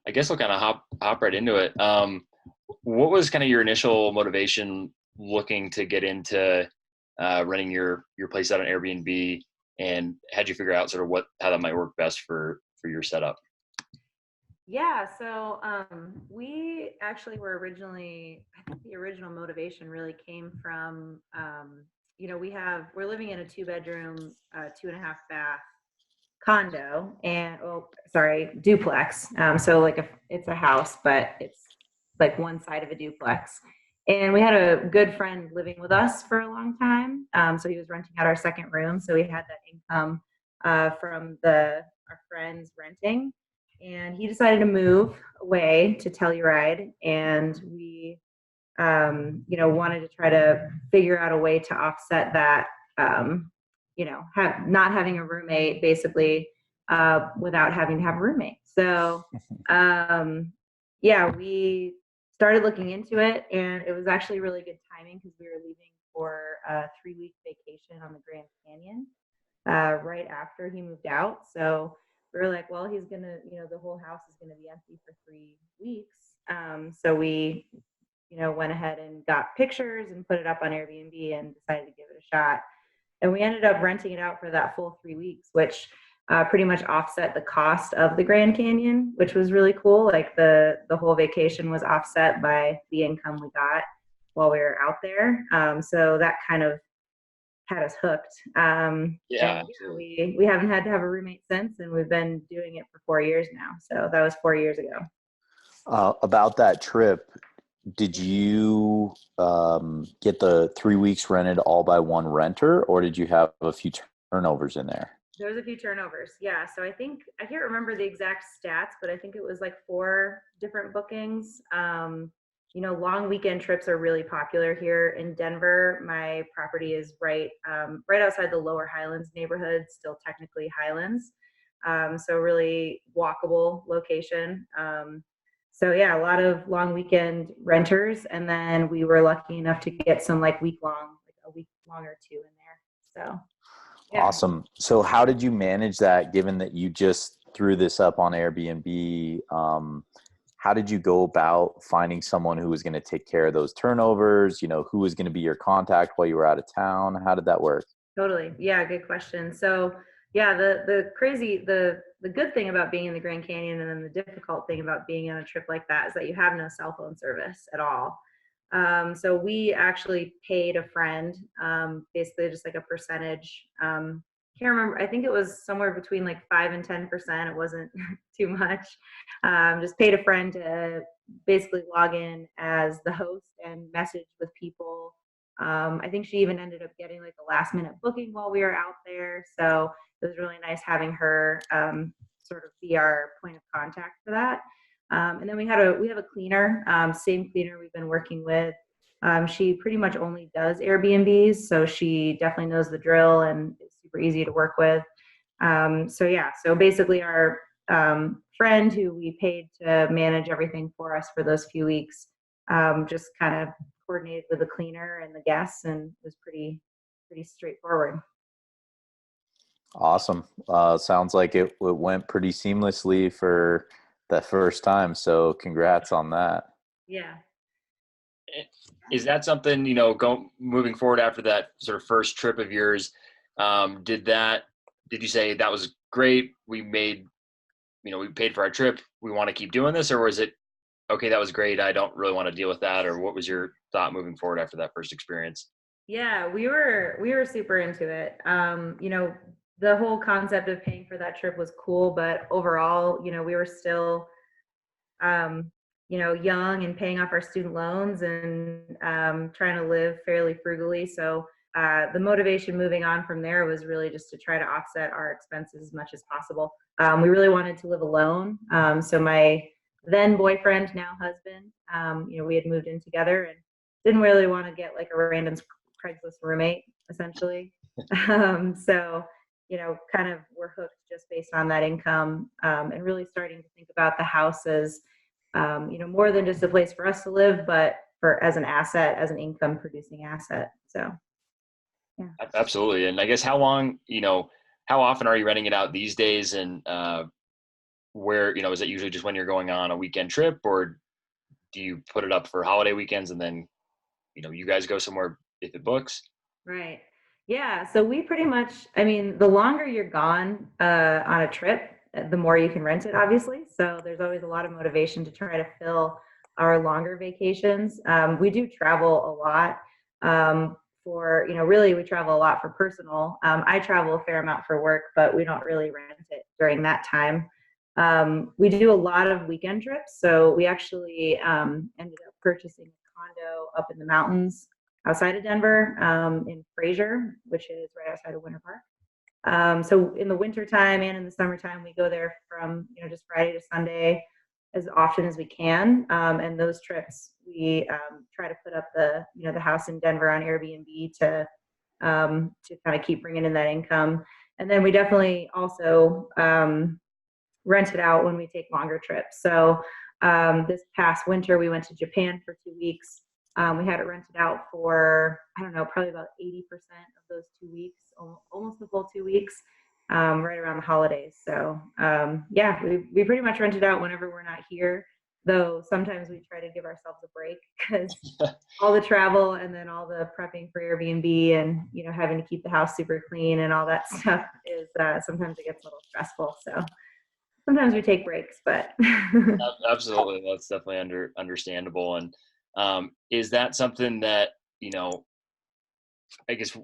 I guess we'll kind of hop right into it. What was kind of your initial motivation looking to get into running your place out on Airbnb, and how'd you figure out sort of how that might work best for your setup? Yeah, so we actually were originally, I think the original motivation really came from, we're living in a two-bedroom, 2.5 bath condo and, oh, sorry, duplex. So like it's a house, but it's like one side of a duplex. And we had a good friend living with us for a long time. So he was renting out our second room. So we had that income from our friends renting. And he decided to move away to Telluride, and we, wanted to try to figure out a way to offset that, not having a roommate, basically, without having to have a roommate. So, yeah, we started looking into it, and it was actually really good timing because we were leaving for a 3-week vacation on the Grand Canyon right after he moved out. So we were like, well, he's gonna, the whole house is gonna be empty for 3 weeks. So we, went ahead and got pictures and put it up on Airbnb and decided to give it a shot. And we ended up renting it out for that full 3 weeks, which pretty much offset the cost of the Grand Canyon, which was really cool. Like the whole vacation was offset by the income we got while we were out there. So that kind of had us hooked. Yeah, And we haven't had to have a roommate since, and we've been doing it for 4 years now. So that was 4 years ago. About that trip, did you get the 3 weeks rented all by one renter, or did you have a few turnovers in there? There was a few turnovers. Yeah. So I think I can't remember the exact stats, but I think it was like 4 different bookings. Long weekend trips are really popular here in Denver. My property is right outside the Lower Highlands neighborhood, still technically Highlands. So really walkable location. So yeah, a lot of long weekend renters, and then we were lucky enough to get some like a week long or two in there. So yeah. Awesome. So how did you manage that, given that you just threw this up on Airbnb? How did you go about finding someone who was going to take care of those turnovers? Who was going to be your contact while you were out of town? How did that work? Totally. Yeah, good question. So yeah, the good thing about being in the Grand Canyon, and then the difficult thing about being on a trip like that, is that you have no cell phone service at all. So we actually paid a friend, basically just like a percentage. Can't remember. I think it was somewhere between like 5 and 10%. It wasn't too much. Just paid a friend to basically log in as the host and message with people. I think she even ended up getting like a last minute booking while we were out there. So it was really nice having her sort of be our point of contact for that. And then we have a cleaner, same cleaner we've been working with. She pretty much only does Airbnbs, so she definitely knows the drill and is super easy to work with. So yeah, so basically our friend who we paid to manage everything for us for those few weeks, just kind of coordinated with the cleaner and the guests, and it was pretty straightforward. Awesome. Sounds like it went pretty seamlessly for the first time. So congrats on that. Yeah. is that something moving forward after that sort of first trip of yours? Did you say that was great? We paid for our trip. We want to keep doing this, or was it okay? That was great. I don't really want to deal with that. Or what was your thought moving forward after that first experience? Yeah, we were super into it. The whole concept of paying for that trip was cool, but overall, we were still, young and paying off our student loans and trying to live fairly frugally. So the motivation moving on from there was really just to try to offset our expenses as much as possible. We really wanted to live alone. So my then boyfriend, now husband, we had moved in together and didn't really want to get like a random Craigslist roommate, essentially. So, kind of we're hooked just based on that income, and really starting to think about the house as, more than just a place for us to live, but as an asset, as an income producing asset. So, yeah. Absolutely. And I guess how often are you renting it out these days? And where, is it usually just when you're going on a weekend trip, or do you put it up for holiday weekends and then, you guys go somewhere if it books? Right. Yeah. So we pretty much, I mean, the longer you're gone on a trip, the more you can rent it, obviously. So there's always a lot of motivation to try to fill our longer vacations. We do travel a lot really we travel a lot for personal. I travel a fair amount for work, but we don't really rent it during that time. We do a lot of weekend trips. So we actually ended up purchasing a condo up in the mountains outside of Denver, in Fraser, which is right outside of Winter Park. So in the wintertime and in the summertime, we go there from, just Friday to Sunday as often as we can. And those trips, we try to put up the house in Denver on Airbnb to kind of keep bringing in that income. And then we definitely also rent it out when we take longer trips. So this past winter, we went to Japan for 2 weeks. We had it rented out for, I don't know, probably about 80% of those 2 weeks, almost the full 2 weeks, right around the holidays. So yeah, we pretty much rent it out whenever we're not here, though sometimes we try to give ourselves a break because all the travel and then all the prepping for Airbnb and, having to keep the house super clean and all that stuff is sometimes it gets a little stressful. So sometimes we take breaks, but Absolutely. That's definitely understandable. And is that something that, I guess,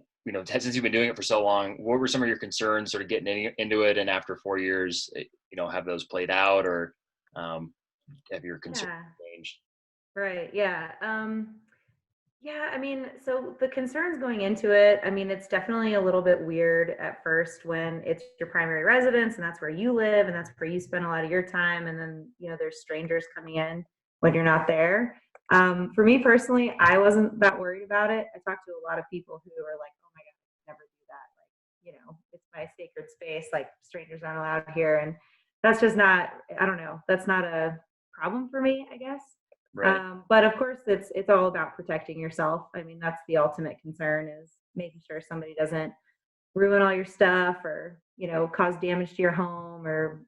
since you've been doing it for so long, what were some of your concerns sort of getting into it? And after 4 years, have those played out, or have your concerns changed? Right. Yeah. Yeah, I mean, so the concerns going into it, I mean, it's definitely a little bit weird at first when it's your primary residence and that's where you live and that's where you spend a lot of your time. And then, there's strangers coming in when you're not there. For me personally, I wasn't that worried about it. I talked to a lot of people who are like, oh my God, I could never do that. Like, it's my sacred space. Like, strangers aren't allowed here. And that's just not, I don't know, that's not a problem for me, I guess. Right. But of course, it's all about protecting yourself. I mean, that's the ultimate concern is making sure somebody doesn't ruin all your stuff or cause damage to your home or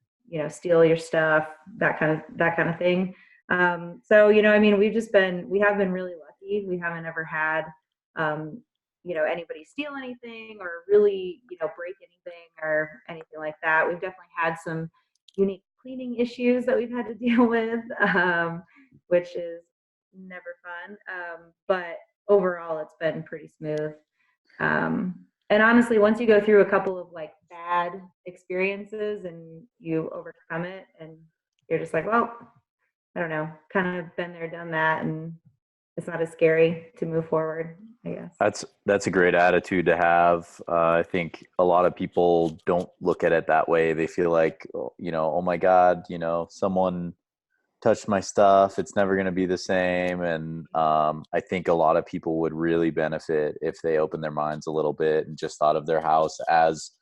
steal your stuff, that kind of thing. So I mean, we have been really lucky. We haven't ever had anybody steal anything or really break anything or anything like that. We've definitely had some unique cleaning issues that we've had to deal with. Which is never fun. But overall, it's been pretty smooth. And honestly, once you go through a couple of like bad experiences and you overcome it, and you're just like, well, I don't know, kind of been there, done that, and it's not as scary to move forward, I guess. That's a great attitude to have. I think a lot of people don't look at it that way. They feel like, oh my God, someone touched my stuff, it's never going to be the same. And I think a lot of people would really benefit if they opened their minds a little bit and just thought of their house as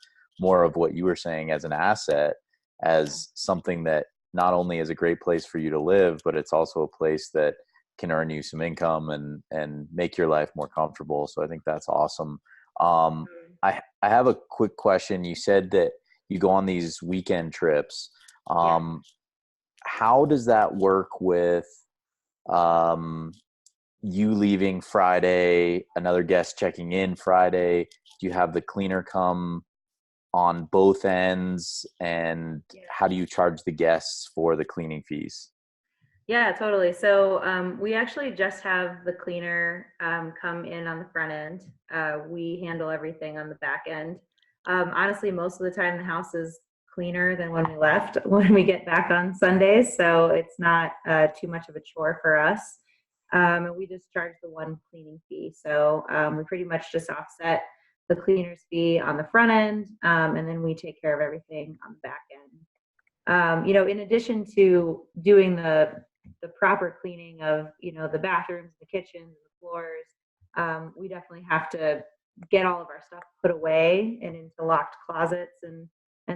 more of what you were saying, as an asset, as something that not only is a great place for you to live, but it's also a place that can earn you some income and make your life more comfortable. So I think that's awesome. I have a quick question. You said that you go on these weekend trips. How does that work with you leaving Friday, another guest checking in Friday? Do you have the cleaner come on both ends? And how do you charge the guests for the cleaning fees? Yeah, totally. So we actually just have the cleaner come in on the front end. We handle everything on the back end. Honestly, most of the time the house is cleaner than when we left when we get back on Sundays. So it's not too much of a chore for us. And we just charge the one cleaning fee. So we pretty much just offset the cleaner's fee on the front end, and then we take care of everything on the back end. In addition to doing the proper cleaning of, the bathrooms, the kitchens, the floors, we definitely have to get all of our stuff put away and into locked closets and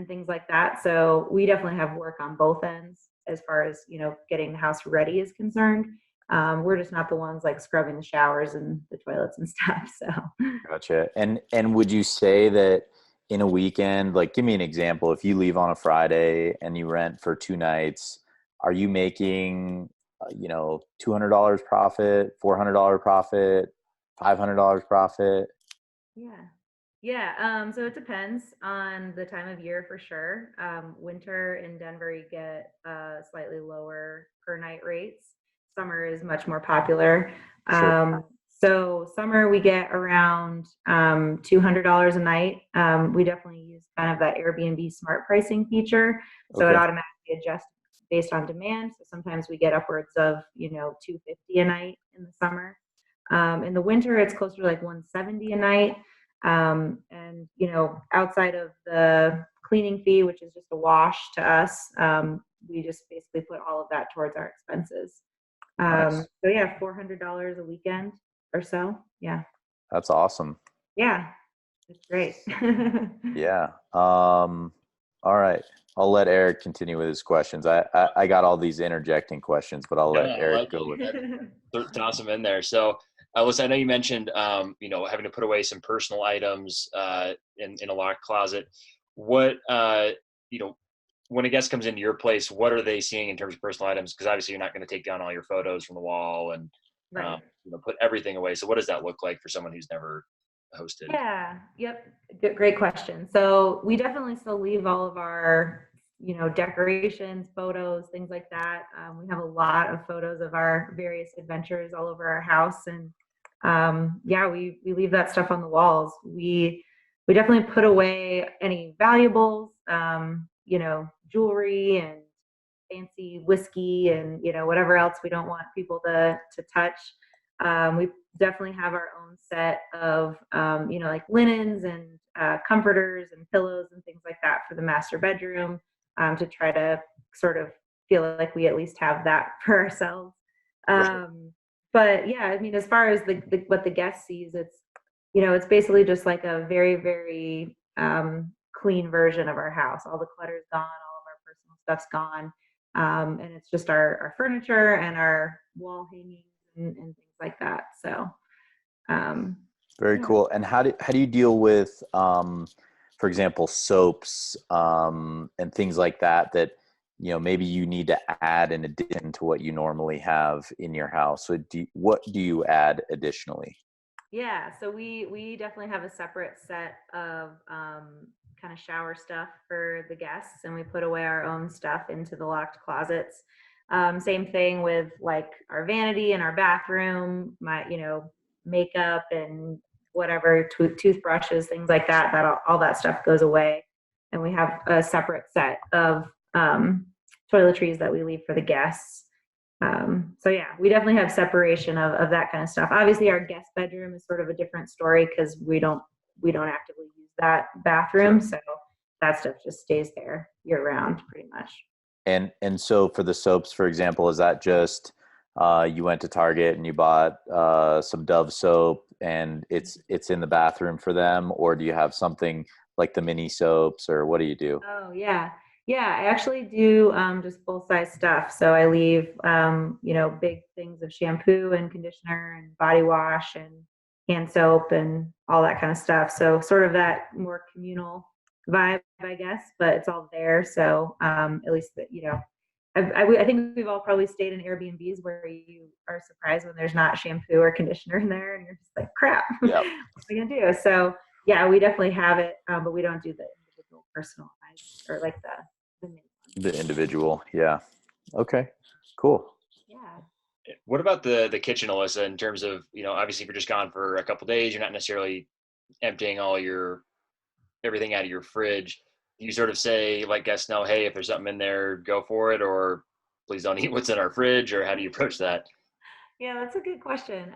things like that. So we definitely have work on both ends as far as, getting the house ready is concerned. We're just not the ones like scrubbing the showers and the toilets and stuff. So Gotcha. And would you say that in a weekend, like give me an example. If you leave on a Friday and you rent for 2 nights, are you making, $200 profit, $400 profit, $500 profit? Yeah. Yeah. So it depends on the time of year for sure. Winter in Denver, you get slightly lower per night rates. Summer is much more popular. Sure. So summer we get around $200 a night. We definitely use kind of that Airbnb smart pricing feature. So it Okay. automatically adjusts based on demand. So sometimes we get upwards of, 250 a night in the summer. In the winter, it's closer to like 170 a night. And outside of the cleaning fee, which is just a wash to us, we just basically put all of that towards our expenses. Nice. So yeah, $400 a weekend or so. Yeah. That's awesome. Yeah. It's great. Yeah. All right. I'll let Eric continue with his questions. I got all these interjecting questions, but I'll Yeah, let I Eric like go with. it. Toss them in there. So, Alyssa, I know you mentioned, having to put away some personal items in a locked closet. What, when a guest comes into your place, what are they seeing in terms of personal items? Because obviously you're not going to take down all your photos from the wall and, Right. put everything away. So what does that look like for someone who's never hosted? Yeah. Yep. Great question. So we definitely still leave all of our, decorations, photos, things like that. We have a lot of photos of our various adventures all over our house, and yeah, we leave that stuff on the walls. We definitely put away any valuables, jewelry and fancy whiskey and whatever else we don't want people to touch. We definitely have our own set of like linens and comforters and pillows and things like that for the master bedroom, to try to sort of feel like we at least have that for ourselves. Right. But yeah, I mean, as far as the what the guest sees, it's basically just like a very, very clean version of our house. All the clutter's gone, all of our personal stuff's gone, and it's just our furniture and our wall hangings and things like that. So, Very yeah. cool. And how do you deal with, for example, soaps and things like that maybe you need to add in addition to what you normally have in your house? So what do you add additionally? Yeah, so we definitely have a separate set of kind of shower stuff for the guests, and we put away our own stuff into the locked closets. Same thing with like our vanity and our bathroom, my makeup and whatever toothbrushes, things like that. All that stuff goes away, and we have a separate set of toiletries that we leave for the guests. So yeah, we definitely have separation of that kind of stuff. Obviously our guest bedroom is sort of a different story because we don't actively use that bathroom. Sure. So that stuff just stays there year round pretty much. And so for the soaps, for example, is that just you went to Target and you bought some Dove soap and it's in the bathroom for them, or do you have something like the mini soaps, or what do you do? Oh yeah. Yeah, I actually do just full size stuff. So I leave big things of shampoo and conditioner and body wash and hand soap and all that kind of stuff. So sort of that more communal vibe, I guess, but it's all there. So at least that I think we've all probably stayed in Airbnbs where you are surprised when there's not shampoo or conditioner in there, and you're just like, crap, what Yeah. are we gonna do? So yeah, we definitely have it, but we don't do the individual personalized or like the mini one. The individual. Yeah. Okay, cool. Yeah. What about the kitchen, Alyssa, in terms of, obviously if you're just gone for a couple days, you're not necessarily emptying everything out of your fridge. You sort of say, let guests know, hey, if there's something in there, go for it, or please don't eat what's in our fridge, or how do you approach that? Yeah, that's a good question.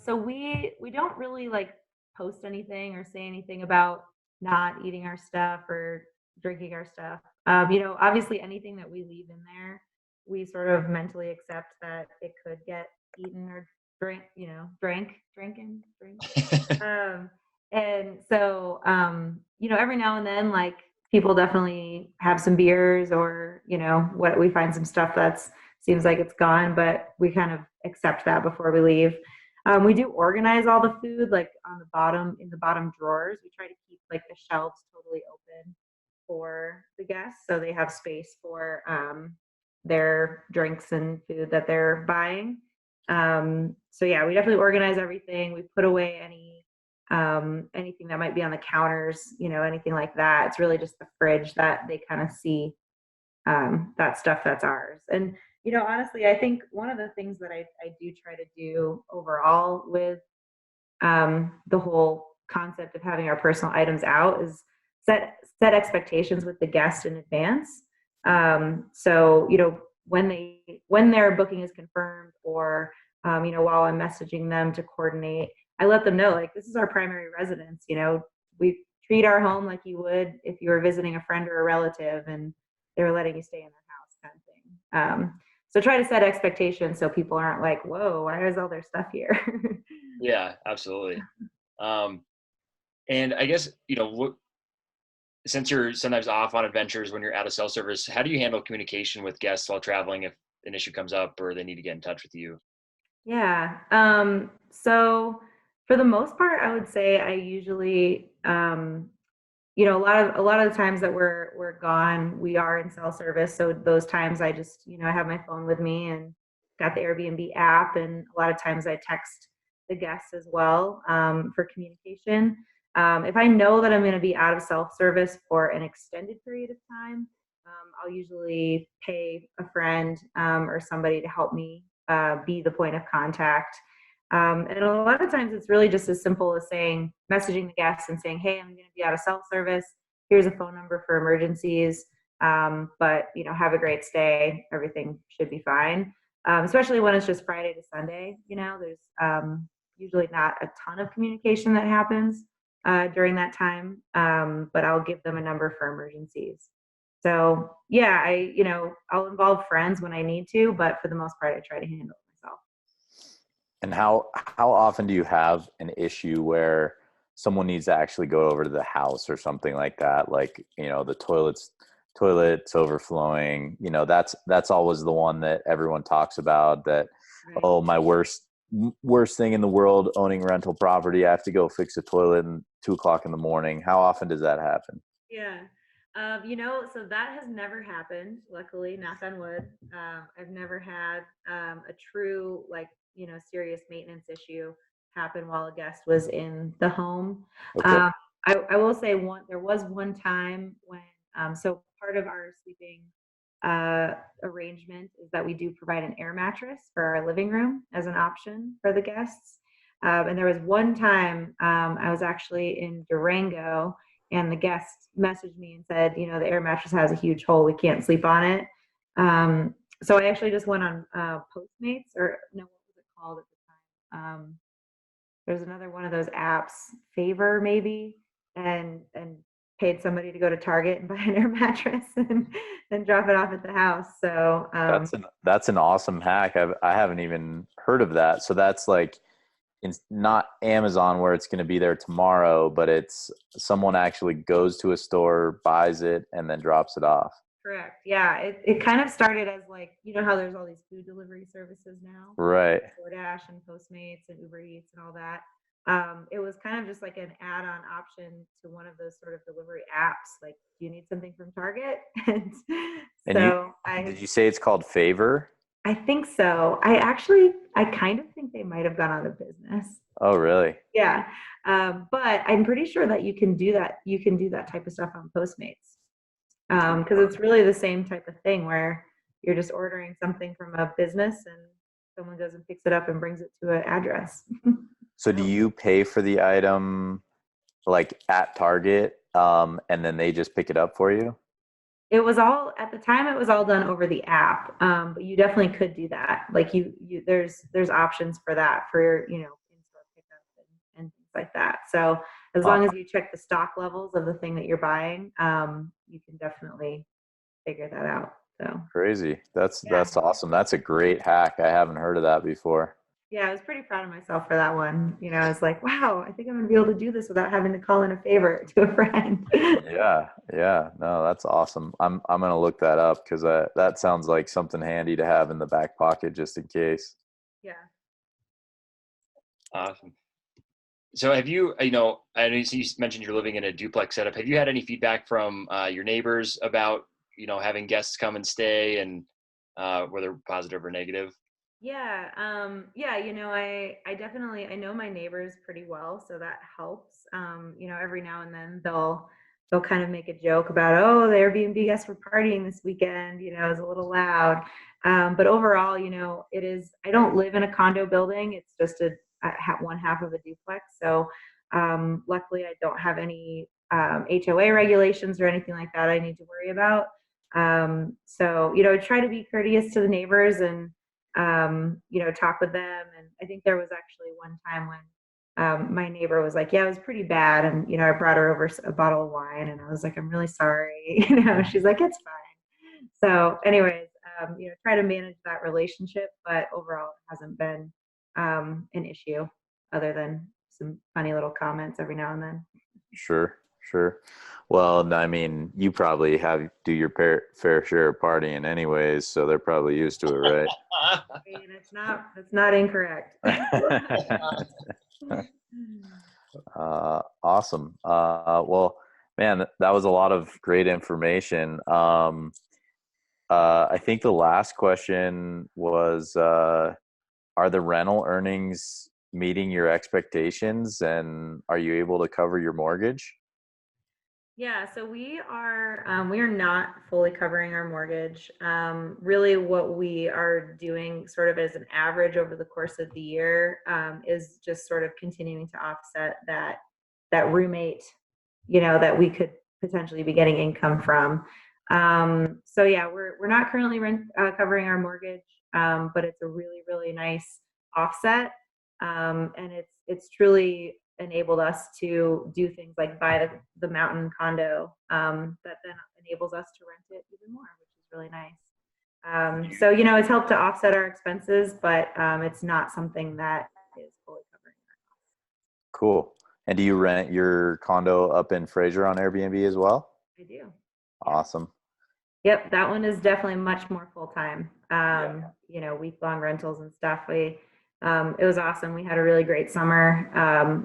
So we don't really like post anything or say anything about not eating our stuff or drinking our stuff. Obviously anything that we leave in there, we sort of mentally accept that it could get eaten or drinking. Um, and so, every now and then, like people definitely have some beers or, what we find some stuff that's seems like it's gone, but we kind of accept that before we leave. We do organize all the food like on the bottom in the bottom drawers. We try to keep like the shelves totally open for the guests, so they have space for their drinks and food that they're buying. So yeah, we definitely organize everything. We put away anything that might be on the counters, anything like that. It's really just the fridge that they kind of see that stuff that's ours. And honestly, I think one of the things that I do try to do overall with the whole concept of having our personal items out is set expectations with the guest in advance. So when their booking is confirmed, or while I'm messaging them to coordinate, I let them know, like, this is our primary residence. We treat our home like you would if you were visiting a friend or a relative, and they were letting you stay in their house, kind of thing. So try to set expectations so people aren't like, whoa, why is all their stuff here? Yeah, absolutely. And I guess, since you're sometimes off on adventures when you're out of cell service, how do you handle communication with guests while traveling if an issue comes up or they need to get in touch with you? Yeah. So for the most part, I would say I usually, a lot of the times that we're gone, we are in cell service. So those times I just, I have my phone with me and got the Airbnb app, and a lot of times I text the guests as well for communication. If I know that I'm going to be out of self service for an extended period of time, I'll usually pay a friend or somebody to help me be the point of contact. And a lot of times it's really just as simple as messaging the guests and saying, hey, I'm going to be out of cell service. Here's a phone number for emergencies. But have a great stay. Everything should be fine. Especially when it's just Friday to Sunday. There's usually not a ton of communication that happens during that time. But I'll give them a number for emergencies. So yeah, I'll involve friends when I need to, but for the most part, I try to handle it myself. And how often do you have an issue where someone needs to actually go over to the house or something like that? Like, the toilets overflowing, that's always the one that everyone talks about, that, Right. oh, my worst thing in the world, owning rental property. I have to go fix a toilet at 2:00 in the morning. How often does that happen? Yeah. So that has never happened, luckily, knock on wood. I've never had a true, serious maintenance issue happen while a guest was in the home. Okay. I will say there was one time when, so part of our sleeping arrangement is that we do provide an air mattress for our living room as an option for the guests. And there was one time I was actually in Durango, and the guest messaged me and said, the air mattress has a huge hole. We can't sleep on it. So I actually just went on Postmates, or no, what was it called at the time? There's another one of those apps, Favor maybe, and paid somebody to go to Target and buy an air mattress and drop it off at the house. So that's an awesome hack. I haven't even heard of that. So that's like, it's not Amazon where it's going to be there tomorrow, but it's someone actually goes to a store, buys it, and then drops it off. Correct. Yeah. It kind of started as how there's all these food delivery services now. Right. DoorDash and Postmates and Uber Eats and all that. It was kind of just like an add-on option to one of those sort of delivery apps. Like, do you need something from Target? And did you say it's called Favor? I think so. I kind of think they might have gone out of business. Oh, really? Yeah. But I'm pretty sure that you can do that. You can do that type of stuff on Postmates. Because it's really the same type of thing where you're just ordering something from a business and someone goes and picks it up and brings it to an address. So do you pay for the item like at Target, and then they just pick it up for you? It was all, at the time, it was all done over the app. But you definitely could do that. Like there's options for that, for, in-store pickup and things like that. So as long as you check the stock levels of the thing that you're buying, you can definitely figure that out. So crazy. That's awesome. That's a great hack. I haven't heard of that before. Yeah, I was pretty proud of myself for that one. I was like, wow, I think I'm gonna be able to do this without having to call in a favor to a friend. Yeah. No, that's awesome. I'm gonna look that up, because that sounds like something handy to have in the back pocket just in case. Yeah. Awesome. So have you, I know you mentioned you're living in a duplex setup. Have you had any feedback from your neighbors about, having guests come and stay, and whether positive or negative? Yeah, yeah, I definitely I know my neighbors pretty well, so that helps. Every now and then they'll kind of make a joke about, oh, the Airbnb guests were partying this weekend, it's a little loud. But overall, it is, I don't live in a condo building. It's just one half of a duplex. So luckily I don't have any HOA regulations or anything like that I need to worry about. So, try to be courteous to the neighbors and talk with them. And I think there was actually one time when my neighbor was like, yeah, it was pretty bad. And, I brought her over a bottle of wine and I was like, I'm really sorry. She's like, it's fine. So anyways, try to manage that relationship, but overall it hasn't been an issue other than some funny little comments every now and then. Sure, sure. Well, I mean, you probably do your fair share of partying anyways, so they're probably used to it, right? And it's not incorrect. Awesome. Well, man, that was a lot of great information. I think the last question was, are the rental earnings meeting your expectations, and are you able to cover your mortgage? Yeah, so we are not fully covering our mortgage. Really, what we are doing, sort of as an average over the course of the year, is just sort of continuing to offset that roommate, that we could potentially be getting income from. So yeah, we're not currently covering our mortgage, but it's a really really nice offset, and it's truly enabled us to do things like buy the mountain condo, that then enables us to rent it even more, which is really nice. So it's helped to offset our expenses, but it's not something that is fully covering. Cool. And do you rent your condo up in Fraser on Airbnb as well? I do. Awesome. Yep, that one is definitely much more full time. Yeah. Week long rentals and stuff. It was awesome. We had a really great summer.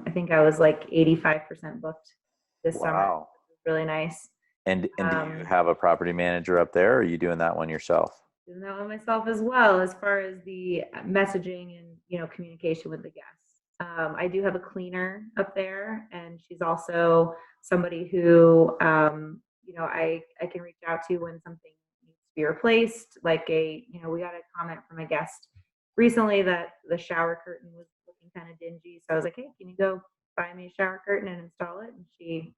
I think I was like 85% booked this summer. Wow. It was really nice. And do you have a property manager up there, or are you doing that one yourself? Doing that one myself as well, as far as the messaging and communication with the guests. I do have a cleaner up there, and she's also somebody who I can reach out to when something needs to be replaced. Like we got a comment from a guest recently that the shower curtain was looking kind of dingy. So I was like, hey, can you go buy me a shower curtain and install it? And she,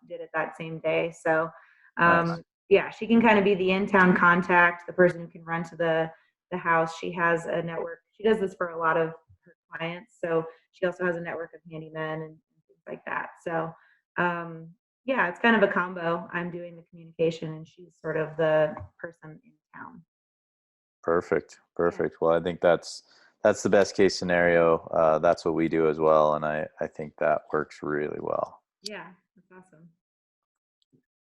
did it that same day. So Nice. yeah, she can kind of be the in-town contact, the person who can run to the house. She has a network. She does this for a lot of her clients. So she also has a network of handymen and things like that. So yeah, it's kind of a combo. I'm doing the communication and she's sort of the person in town. Perfect. Well, I think that's the best case scenario. That's what we do as well, and I think that works really well. Yeah, that's awesome.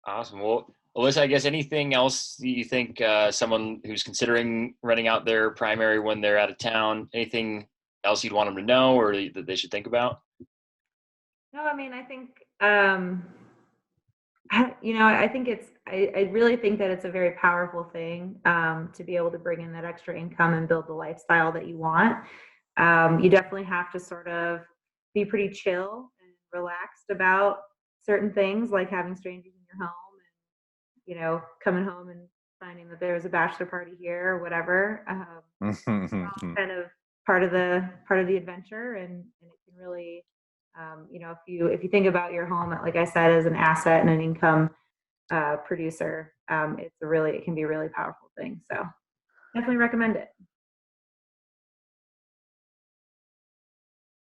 Awesome. Well, Alyssa, I guess anything else you think someone who's considering renting out their primary when they're out of town, anything else you'd want them to know or that they should think about? No, I mean, I think, I think I really think that it's a very powerful thing, to be able to bring in that extra income and build the lifestyle that you want. You definitely have to sort of be pretty chill and relaxed about certain things, like having strangers in your home and, coming home and finding that there was a bachelor party here or whatever. Kind of part of the adventure, and it can really, if you think about your home, like I said, as an asset and an income producer, it can be a really powerful thing. So definitely recommend it.